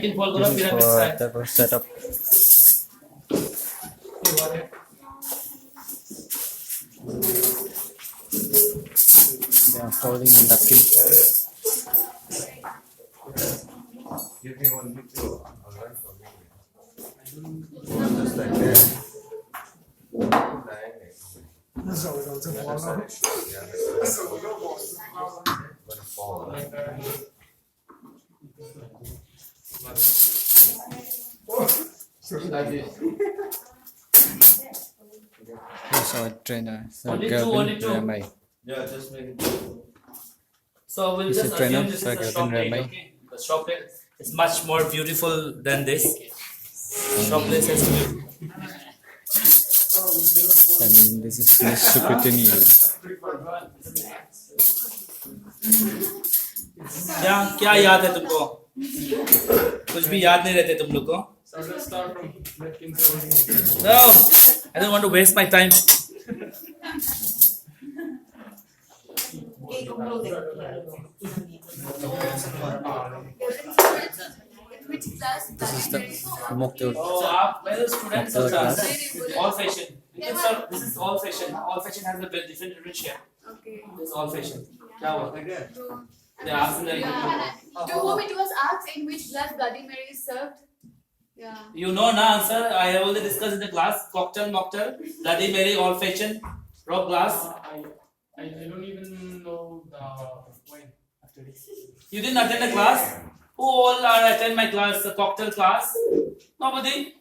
napkin fold This करो is फिर for आप type of setup. They are folding in napkin fold. Give me one video. I'll learn from you. Just like that. That's how we don't take one now. That's how we don't fall. like this. Here's our trainer. So Only two, Gavin only two. Ramay. Yeah, just make it. So we'll This is just trainer, assume this so is a Gavin shop plate, Ramay. okay? The shop plate is much more beautiful than this. Shop plate has to be. And this is Miss Supitini. क्या याद है तुमको? कुछ भी याद नहीं रहते तुम लोग को? So let's start from napkin folding. No, I don't want to waste my time. Which class? This is the mocktail. Oh, आप मेरे students Mocktail of class. all fashion. This is all fashion. All fashion has a different shape. Okay. This is all fashion. क्या हुआ? Yeah, ask them. To whom it was asked in which glass Bloody Mary is served? Yeah. You know na answer. I have already discussed in the class. Cocktail, mocktail, Bloody Mary, all fashion, rock glass. I don't even know the wine after this. You didn't attend the class? Who all are attend my class? The cocktail class? Nobody.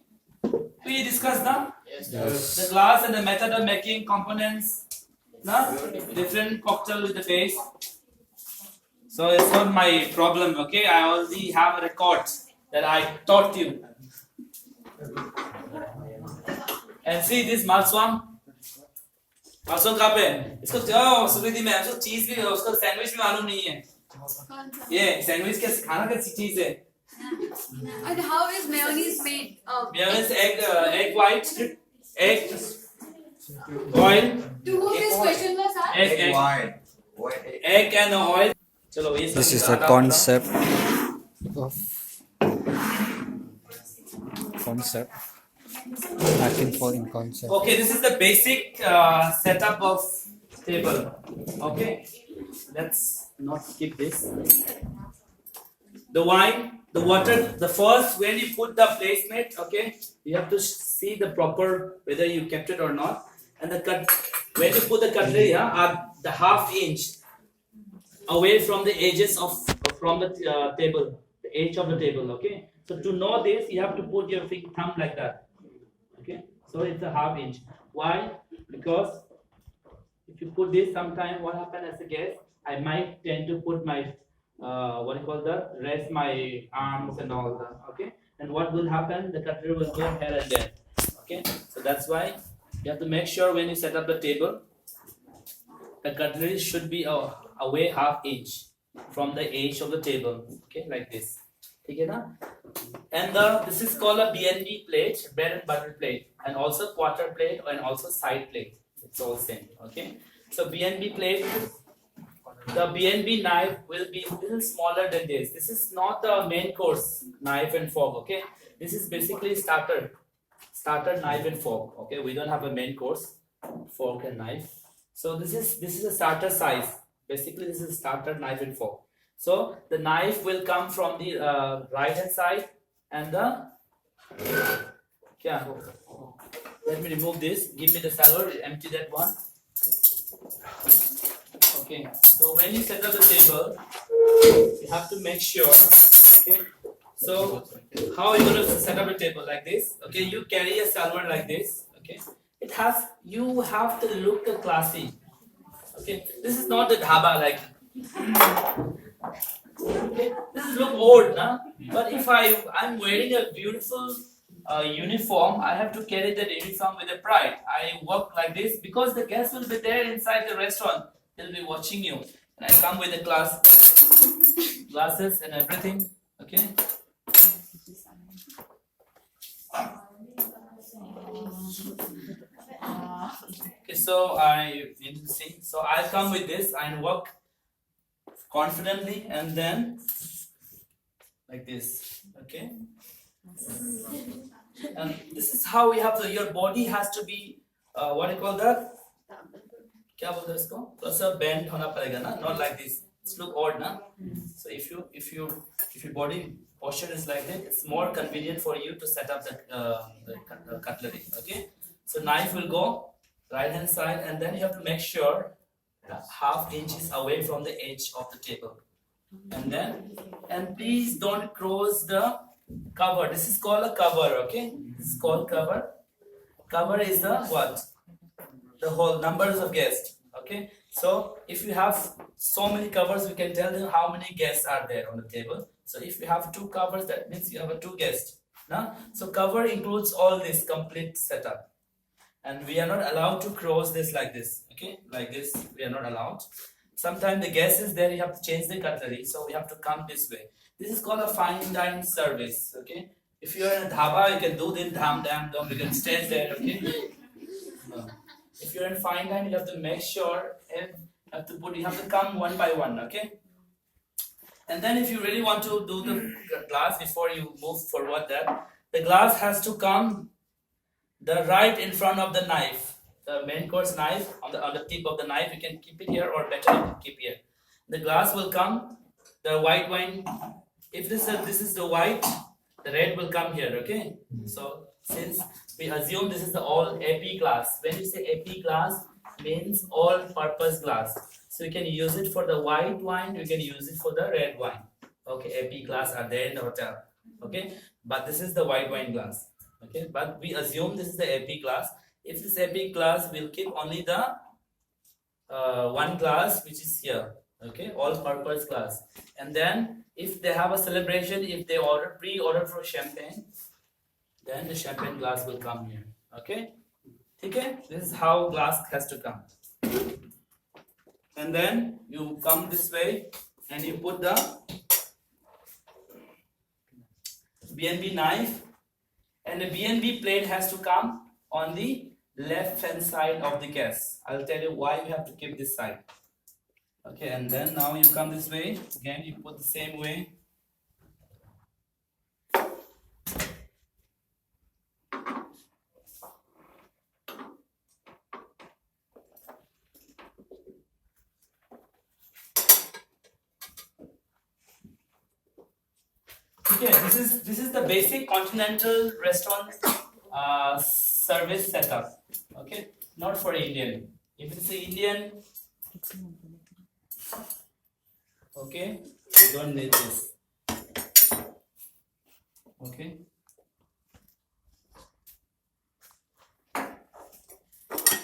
We discussed na Yes. the glass and the method of making components. Na different cocktail with the taste. So it's not my problem. Okay, I already have a record that I taught you. And see this Malswam. Malswam कहाँ पे है? इसको जाओ सुकृति में उसको चीज भी उसको सैंडविच भी मालूम नहीं है. ये सैंडविच क्या खाना कैसी चीज है? And how is mayonnaise made? Mayonnaise, egg white, egg, oil, To whom this question was asked? egg and oil. चलो ये सब This is the निकाला concept of napkin folding concept. Okay, this is the basic setup of table. Okay, let's not skip this. The wine, the water, the first when you put the placemat, okay, you have to see the proper whether you kept it or not. And the cut when you put the cutlery, are the ½ inch away from the edges of from the table, the edge of the table. Okay, so to know this, you have to put your thumb like that. Okay, so it's a ½ inch. Why? Because if you put this, sometime what happens as a guest, I might tend to put my what you call rest my arms and all that. Okay, and what will happen? The cutlery will go here and there. Okay, so that's why you have to make sure when you set up the table, the cutlery should be away ½ inch from the edge of the table. Okay, like this. Okay, na? And this is called a BNB plate, bread and butter plate, and also quarter plate and also side plate. It's all same. Okay, so BNB plate. The BNB knife will be a little smaller than this. This is not the main course knife and fork. Okay, this is basically starter knife and fork. Okay, we don't have a main course fork and knife. So this is a starter size. Basically, this is a starter knife and fork. So the knife will come from the right hand side and the let me remove this. Give me the salver. Empty that one. Okay. So when you set up the table, you have to make sure. Okay. So how are you going to set up a table like this? Okay. You carry a salver like this. Okay. You have to look classy. Okay. This is not the dhaba like. Okay. This is look old, nah? But if I'm wearing a beautiful uniform, I have to carry that uniform with a pride. I work like this because the guests will be there inside the restaurant. They'll be watching you. And I come with the glasses and everything. Okay. Okay, so I need to see. So I'll come with this and work confidently and then like this. Okay. And this is how we have to. Your body has to be what do you call that? क्या बोलते हैं इसको? थोड़ा सा bend होना पड़ेगा ना, not like this. It's look odd ना. So if your body posture is like that, it's more convenient for you to set up the cutlery. Okay. So knife will go right hand side, and then you have to make sure that ½ inch is away from the edge of the table. And please don't cross the cover. This is called a cover. Okay. This is called cover. Cover is the what? The whole numbers of guests. Okay, so if you have so many covers, we can tell them how many guests are there on the table. So if you have 2 covers, that means you have a 2 guests. Now, so cover includes all this complete setup, and we are not allowed to cross this like this. Okay, like this we are not allowed. Sometimes the guest is there, you have to change the cutlery, so we have to come this way. This is called a fine dine service. Okay, if you are in a dhaba, you can do the dham dam dam, you can stay there. Okay. If you're in fine line, you have to make sure and you have to come one by one, okay? And then if you really want to do the glass before you move forward, that the glass has to come the right in front of the knife, the main course knife on the tip of the knife. You can keep it here, or better you can keep here. The glass will come, the white wine. If this is the white, the red will come here, okay? So since we assume this is the all AP glass. When you say AP glass, means all purpose glass. So you can use it for the white wine, you can use it for the red wine. Okay, AP glass are there in the hotel. Okay, but this is the white wine glass. Okay, but we assume this is the AP glass. If this AP glass, we'll keep only the one glass which is here. Okay, all purpose glass. And then if they have a celebration, if they pre-order for champagne, then the champagne glass will come here. Okay? Okay? This is how glass has to come. And then you come this way and you put the B&B knife, and the B&B plate has to come on the left hand side of the gas. I'll tell you why you have to keep this side. Okay, and then now you come this way. Again, you put the same way. Okay, this is the basic Continental restaurant service setup. Okay, not for Indian. If it's Indian, okay, you don't need this. Okay.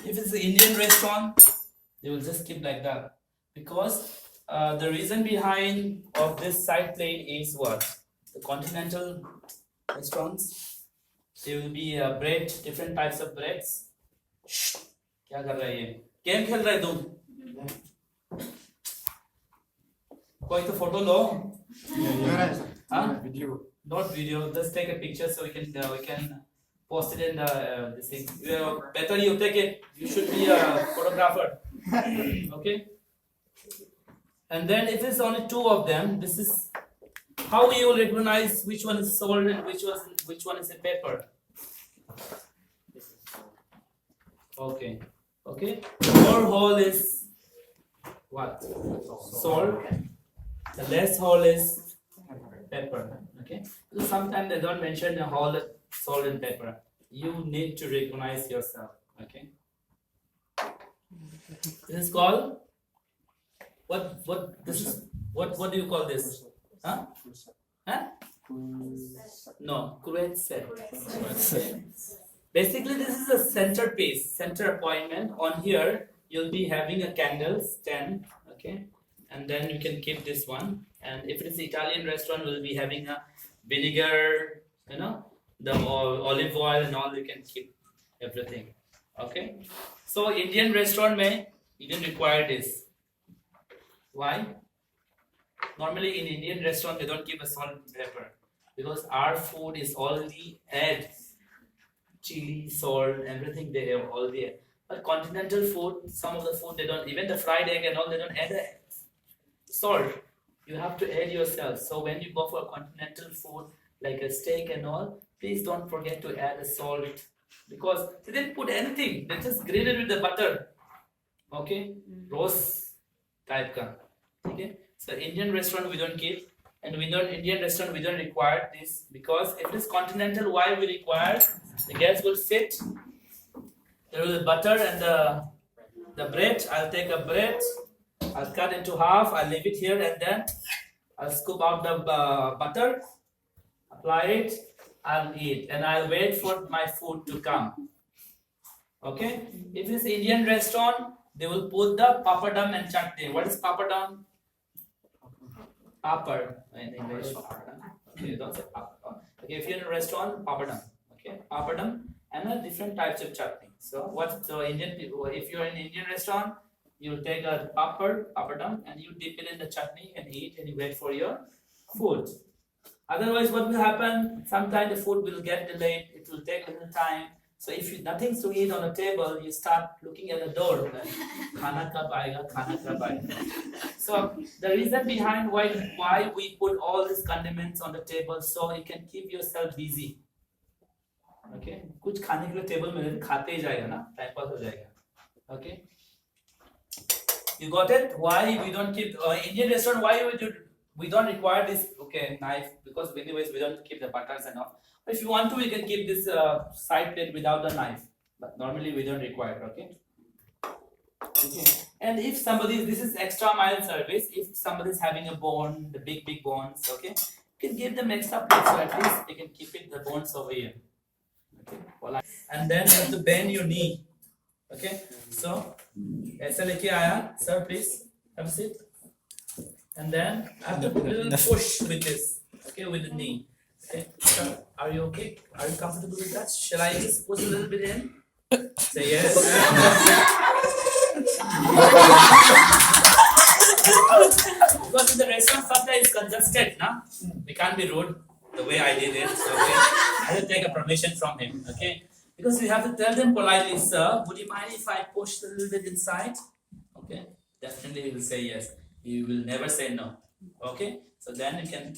If it's an Indian restaurant, they will just keep like that, because the reason behind of this side plate is what? The Continental restaurants, there will be bread, different types of breads. क्या कर रहा है ये? Game खेल रहा है तुम? कोई तो photo low. Video. Not video. Just take a picture so we can post it in the this thing. Better you take it. You should be a photographer. Okay. And then if it's only 2 of them, this is how you will recognize which one is salt and which one is a pepper. Okay. Okay. More whole is what? Salt. The less whole is pepper. Okay. So sometimes they don't mention the whole salt and pepper. You need to recognize yourself. Okay. This is called what do you call this? Huh? Huh? No, Kuwait set. Basically, this is a centerpiece, center appointment. On here, you'll be having a candle stand, okay, and then you can keep this one. And if it's Italian restaurant, we'll be having a vinegar, the olive oil and all. You can keep everything, okay. So Indian restaurant you didn't require this. Why? Normally in Indian restaurant they don't give a salt and pepper, because our food is already add chili, salt, everything they have already. But continental food, some of the food they don't, even the fried egg and all, they don't add salt. You have to add yourself. So when you go for continental food, like a steak and all, please don't forget to add a salt, because they didn't put anything. They just grilled it with the butter. Okay, roast type ka. Okay, so Indian restaurant we don't keep, and we don't Indian restaurant we don't require this, because if it is continental, why we require? The guests will sit. There will be butter and the bread. I'll take a bread. I'll cut into half. I'll leave it here, and then I'll scoop out the butter, apply it, I'll eat, and I'll wait for my food to come. Okay? If it's Indian restaurant, they will put the papadum and chutney. What is papadum? Papad in English. Okay, don't say papad. Okay, if you're in a restaurant, papadum. Okay, papadum and different types of chutney. So what the Indian people, if you're in an Indian restaurant, you take a papadum, and you dip it in the chutney and eat, and you wait for your food. Otherwise, what will happen? Sometimes the food will get delayed. It will take a little time. So if you nothing to eat on the table, you start looking at the door. Khana kab aayega, khana kab aayega. So the reason behind why we put all these condiments on the table, so you can keep yourself busy. Okay, कुछ खाने के लिए table में खाते ही जाएगा ना, time pass हो जाएगा. Okay. You got it? Why we don't keep Indian restaurant? Why we don't require this? Okay, knife, because anyways we don't keep the butters and all. But if you want to, we can keep this side plate without the knife. But normally we don't require. Okay. Okay. And if somebody, this is extra mile service. If somebody is having a bone, the big bones, okay, you can give them extra plate, so at least they can keep it the bones over here. Okay. Voila. And then you have to bend your knee. Okay, so ऐसा लेके आया, sir, please have a seat. And then I have to little push with this, okay, with the knee. Okay, sir, are you okay? Are you comfortable with that? Shall I just push a little bit in? Say yes. Because in the restaurant sometimes it's congested, na? We can't be rude the way I did it. So okay, I had to take a permission from him. Okay. Because we have to tell them politely, sir, would you mind if I push a little bit inside? Okay, definitely he will say yes. He will never say no. Okay, so then you can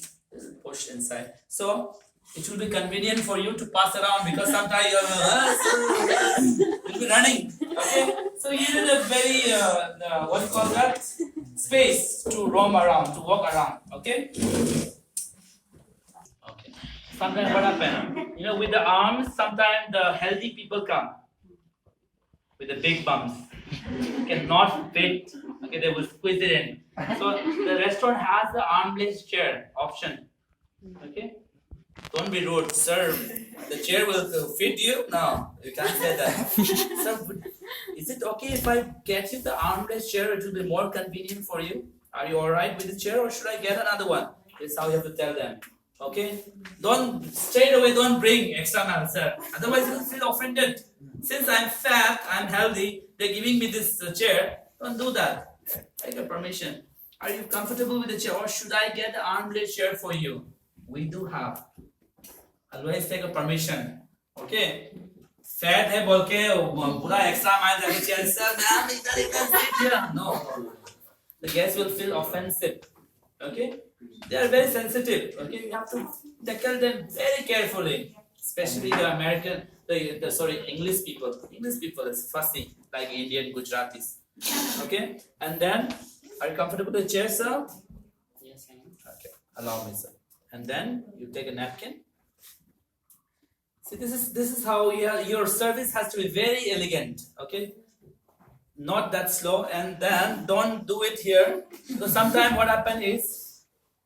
push inside. So it will be convenient for you to pass around, because sometimes you'll be running. Okay, so you need a very, what do you call that? Space to roam around, to walk around. Okay? Sometimes what happens? You know, with the arms, sometimes the healthy people come with the big bums. Cannot fit. Okay, they will squeeze it in. So the restaurant has the armless chair option. Okay, don't be rude, sir. The chair will fit you. No, you can't say that. Sir, is it okay if I get you the armless chair? It will be more convenient for you. Are you alright with the chair, or should I get another one? This is how you have to tell them. Okay, don't straight away. Don't bring extra man, sir. Otherwise, you will feel offended. Since I'm fat, I'm healthy. They're giving me this chair. Don't do that. Take a permission. Are you comfortable with the chair, or should I get the armless chair for you? We do have. Always take a permission. Okay. Fat hai bolke pura extra man lage chair, sir. Ma'am, idhar you can sit here. No. The guests will feel offensive. Okay. They are very sensitive. Okay, you have to tackle them very carefully, especially the American, English people. English people is fussy, like Indian Gujaratis. Okay, and then, are you comfortable with the chair, sir? Yes, I am. Okay, allow me, sir. And then you take a napkin. See, this is how your service has to be very elegant. Okay, not that slow, and then don't do it here. So sometimes what happens is,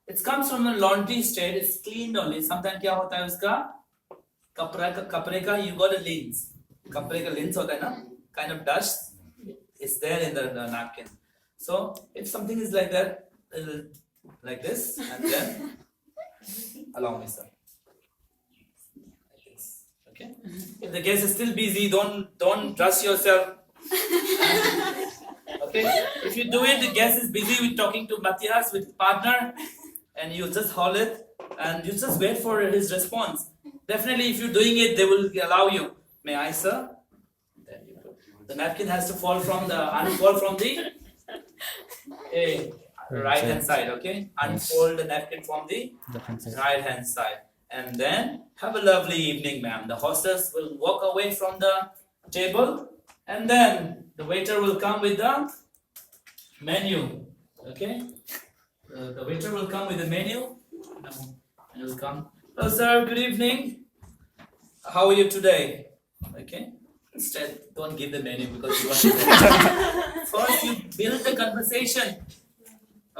it comes from a laundry state. It's cleaned only. Sometimes क्या होता है उसका कपड़े का you got a lens. कपड़े का lens होता है ना, kind of dust. It's there in the napkin. So if something is like that, like this, and then allow me, sir. Like this. Okay. If the guest is still busy, don't rush yourself. Okay. If you do it, the guest is busy with talking to Matthias, with partner. And you just hold it, and you just wait for his response. Definitely, if you're doing it, they will allow you. May I, sir? Then you put. The napkin has to unfold from the right hand side. Okay, unfold the napkin from the right hand side, and then have a lovely evening, ma'am. The hostess will walk away from the table, and then the waiter will come with the menu. Okay, the waiter will come with the menu, and will come. Hello, sir. Good evening. How are you today? Okay. Instead, don't give the menu because you want to. First, you build the conversation.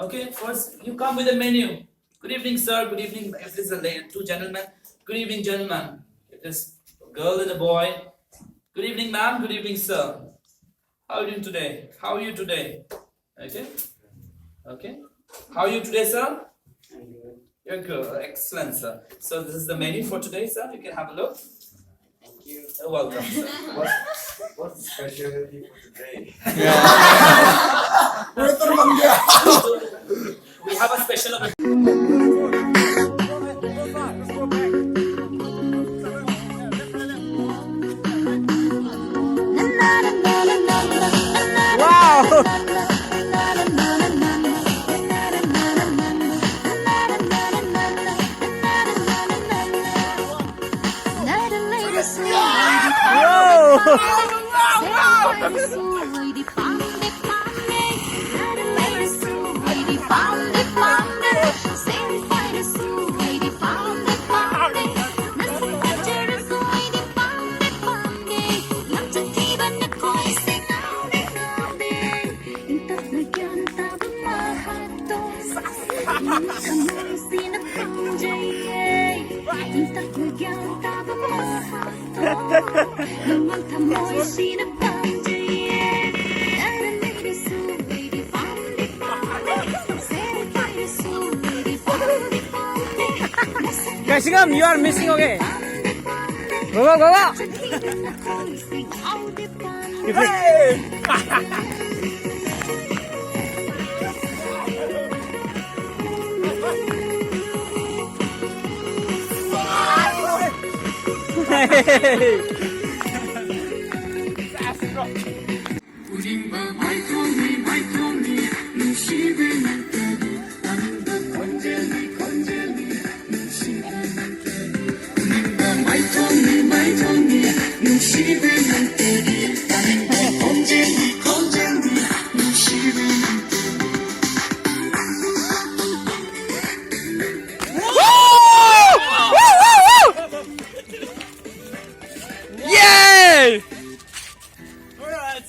Okay. First, you come with a menu. Good evening, sir. Good evening. If it is a two gentlemen. Good evening, gentlemen. If it is a girl and a boy. Good evening, ma'am. Good evening, sir. How are you doing today? How are you today? Okay. Okay. How are you today, sir? You're good. Excellent, sir. So this is the menu for today, sir. You can have a look. Thank you. You're welcome, sir. What's the specialty for today? We have a special of a Guys, come, you are missing, okay? Go, go, go, go! Yay! Alright,